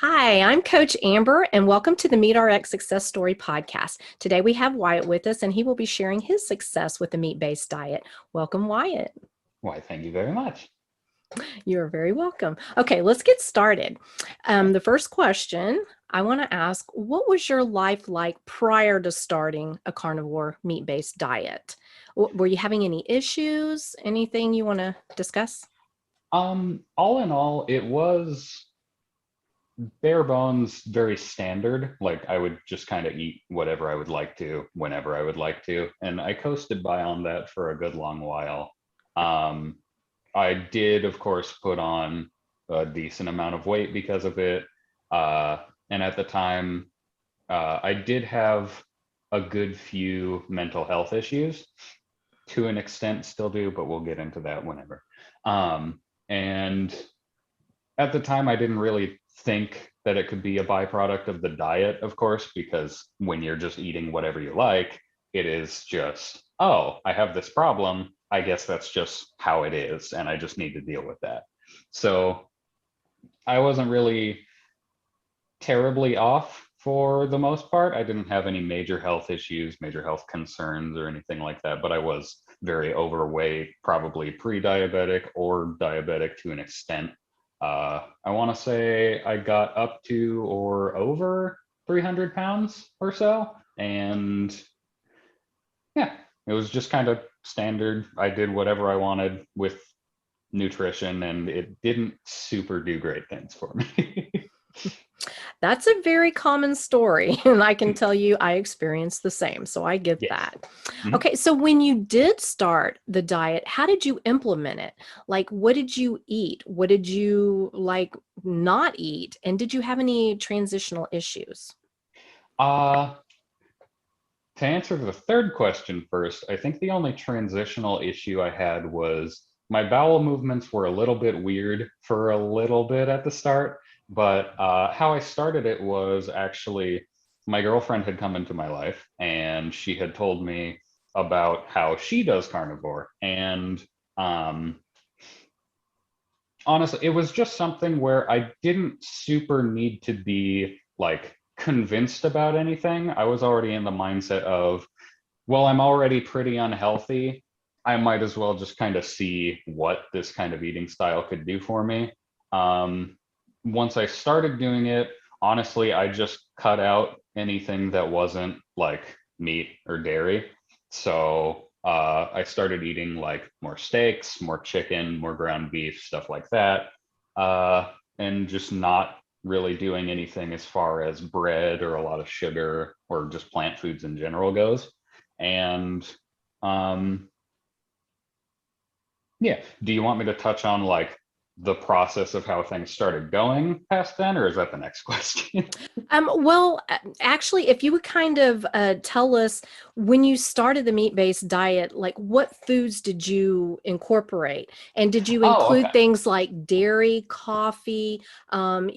Hi, I'm Coach Amber, and welcome to the Meat RX Success Story podcast. Today we have Wyatt with us, and he will be sharing his success with the meat-based diet. Welcome, Wyatt. Why, thank you very much. You're very welcome. Okay, let's get started. The first question I want to ask, what was your life like prior to starting a carnivore meat-based diet? Were you having any issues? Anything you want to discuss? All in all, it was bare bones, very standard. Like I would just kind of eat whatever I would like to, whenever I would like to. And I coasted by on that for a good long while. Um, I did, of course, put on a decent amount of weight because of it. Uh, and at the time, I did have a good few mental health issues to an extent, still do, but we'll get into that whenever. And at the time, I didn't really think that it could be a byproduct of the diet, of course, because when you're just eating whatever you like, it is just, oh, I have this problem. I guess that's just how it is, and I just need to deal with that. So I wasn't really terribly off for the most part. I didn't have any major health issues, major health concerns, or anything like that, but I was very overweight, probably pre-diabetic or diabetic to an extent. I want to say I got up to or over 300 pounds or so. And yeah, it was just kind of standard. I did whatever I wanted with nutrition, and it didn't super do great things for me. That's a very common story, and I can tell you I experienced the same, so I get Yes. that. Mhm. Okay, so when you did start the diet, how did you implement it? Like, what did you eat? What did you like not eat? And did you have any transitional issues? Uh, To answer the third question first, I think the only transitional issue I had was my bowel movements were a little bit weird for a little bit at the start. But how I started it was actually my girlfriend had come into my life and she had told me about how she does carnivore. And um, honestly, it was just something where I didn't super need to be like convinced about anything. I was already in the mindset of, well, I'm already pretty unhealthy. I might as well just kind of see what this kind of eating style could do for me. Um, Once I started doing it, honestly, I just cut out anything that wasn't like meat or dairy. So I started eating like more steaks, more chicken, more ground beef, stuff like that, and just not really doing anything as far as bread or a lot of sugar or just plant foods in general goes. And um, yeah, do you want me to touch on like the process of how things started going past then, or is that the next question? Actually, if you would kind of tell us when you started the meat-based diet, like what foods did you incorporate? And did you Oh, okay. include things like dairy, coffee, some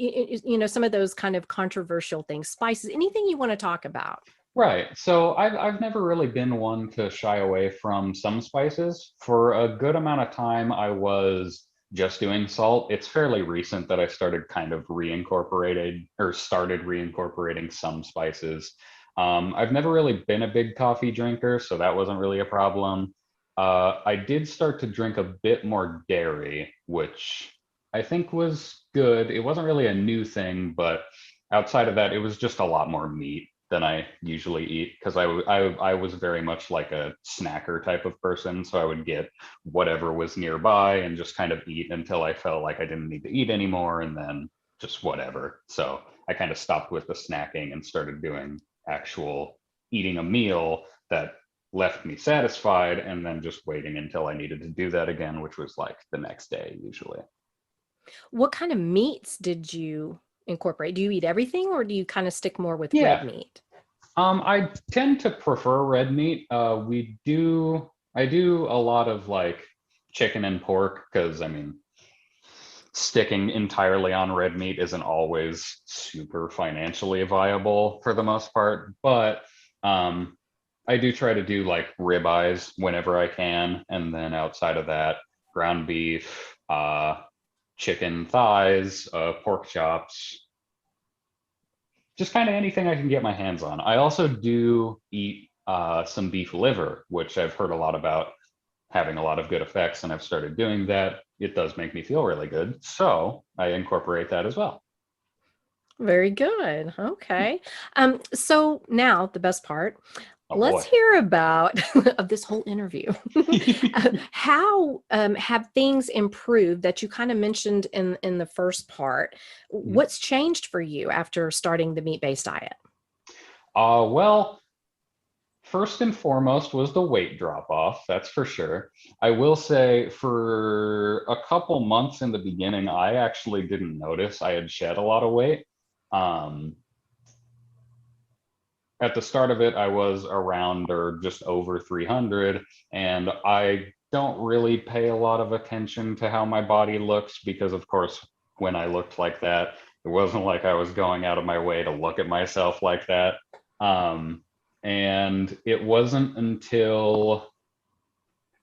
of those kind of controversial things, spices, anything you want to talk about? Right. So I've never really been one to shy away from some spices. For a good amount of time, I was just doing salt. It's fairly recent that I started kind of reincorporated or started reincorporating some spices. I've never really been a big coffee drinker, so that wasn't really a problem. I did start to drink a bit more dairy, which I think was good. It wasn't really a new thing, but outside of that, it was just a lot more meat than I usually eat because I was very much like a snacker type of person. So I would get whatever was nearby and just kind of eat until I felt like I didn't need to eat anymore and then just whatever. So I kind of stopped with the snacking and started doing actual eating a meal that left me satisfied and then just waiting until I needed to do that again, which was like the next day usually. What kind of meats did you incorporate? Do you eat everything or do you kind of stick more with red Yeah, meat? I tend to prefer red meat. I do a lot of like chicken and pork because I mean, sticking entirely on red meat isn't always super financially viable for the most part. But um, I do try to do like ribeyes whenever I can, and then outside of that, ground beef, chicken thighs, pork chops. just kind of anything I can get my hands on. I also do eat some beef liver, which I've heard a lot about having a lot of good effects, and I've started doing that. It does make me feel really good, so I incorporate that as well. Very good. Okay. So now the best part. Oh Let's boy. hear about of this whole interview. How have things improved that you kind of mentioned in the first part? What's changed for you after starting the meat-based diet? Well, first and foremost was the weight drop off, that's for sure. I will say for a couple months in the beginning, I actually didn't notice I had shed a lot of weight. Um, at the start of it, I was around or just over 300, and I don't really pay a lot of attention to how my body looks because, of course, when I looked like that, it wasn't like I was going out of my way to look at myself like that. Um, and it wasn't until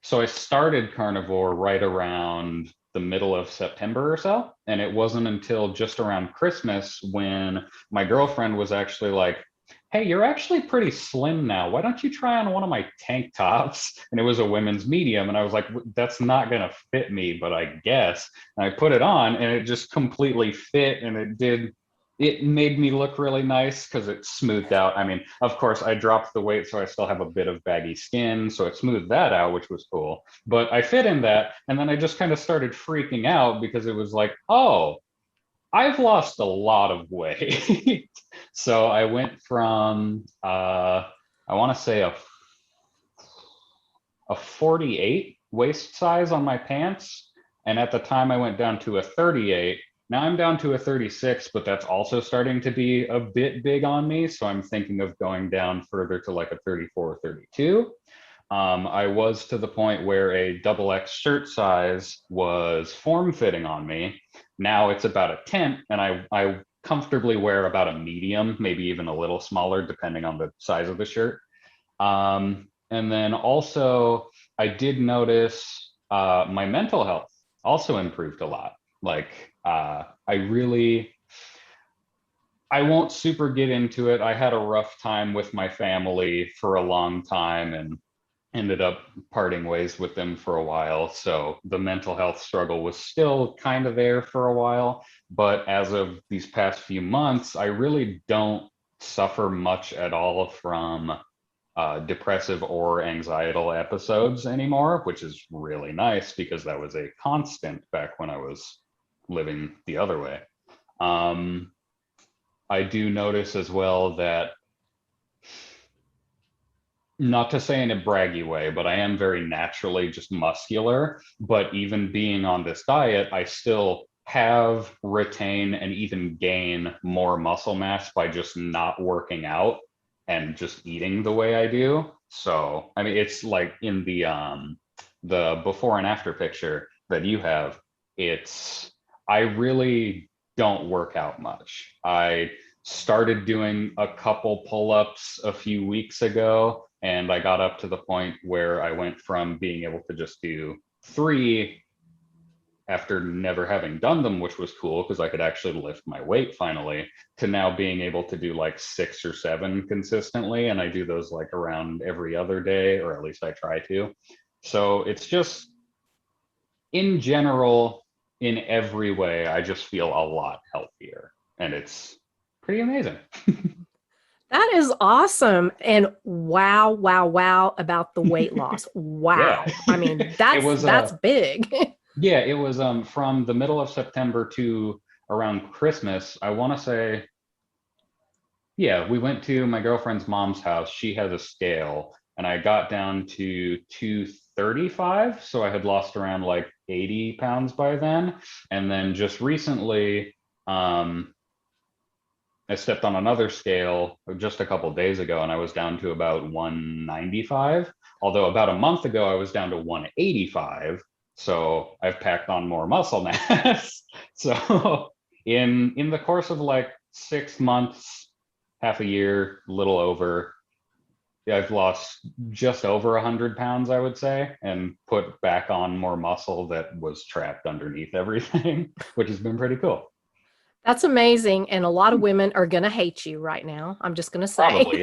so I started carnivore right around the middle of September or so. And it wasn't until just around Christmas when my girlfriend was actually like, "Hey, you're actually pretty slim now. Why don't you try on one of my tank tops?" And it was a women's medium. And I was like, "That's not going to fit me, but I guess." And I put it on and it just completely fit. And it made me look really nice because it smoothed out. I mean, of course, I dropped the weight, so I still have a bit of baggy skin. So it smoothed that out, which was cool. But I fit in that. And then I just kind of started freaking out because it was like, oh, I've lost a lot of weight. So I went from, I want to say a 48 waist size on my pants. And at the time I went down to a 38. Now I'm down to a 36, but that's also starting to be a bit big on me. So I'm thinking of going down further to like a 34 or 32. I was to the point where a double X shirt size was form fitting on me. Now it's about a 10, and I comfortably wear about a medium, maybe even a little smaller, depending on the size of the shirt. And then also, I did notice my mental health also improved a lot. Like, I won't super get into it. I had a rough time with my family for a long time and ended up parting ways with them for a while. So the mental health struggle was still kind of there for a while. But as of these past few months, I really don't suffer much at all from depressive or anxietal episodes anymore, which is really nice because that was a constant back when I was living the other way. Um, I do notice as well that, not to say in a braggy way, but I am very naturally just muscular. But even being on this diet, I still have, retain, and even gain more muscle mass by just not working out and just eating the way I do. So, I mean, it's like in the before and after picture that you have, it's I really don't work out much. I started doing a couple pull-ups a few weeks ago, and I got up to the point where I went from being able to just do three after never having done them, which was cool because I could actually lift my weight finally, to now being able to do like six or seven consistently. And I do those like around every other day, or at least I try to. So it's just in general, in every way, I just feel a lot healthier. And it's pretty amazing. That is awesome. And wow, wow, wow about the weight loss. Yeah. Wow. I mean, It that's was that's big. yeah, it was from the middle of September to around Christmas. I want to say, yeah, we went to my girlfriend's mom's house. She has a scale, and I got down to 235. So I had lost around like 80 pounds by then. And then just recently, um, I stepped on another scale just a couple days ago, and I was down to about 195. Although about a month ago, I was down to 185. So I've packed on more muscle mass. So in the course of like 6 months, half a year, a little over, yeah, I've lost just over 100 pounds, I would say, and put back on more muscle that was trapped underneath everything, which has been pretty cool. That's amazing. And a lot of women are going to hate you right now. I'm just going to say. Probably,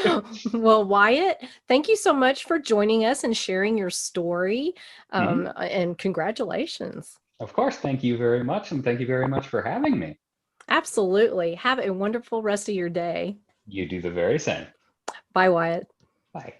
yes. Well, Wyatt, thank you so much for joining us and sharing your story. Mhm. And congratulations. Of course, thank you very much, and thank you very much for having me. Absolutely. Have a wonderful rest of your day. You do the very same. Bye, Wyatt. Bye.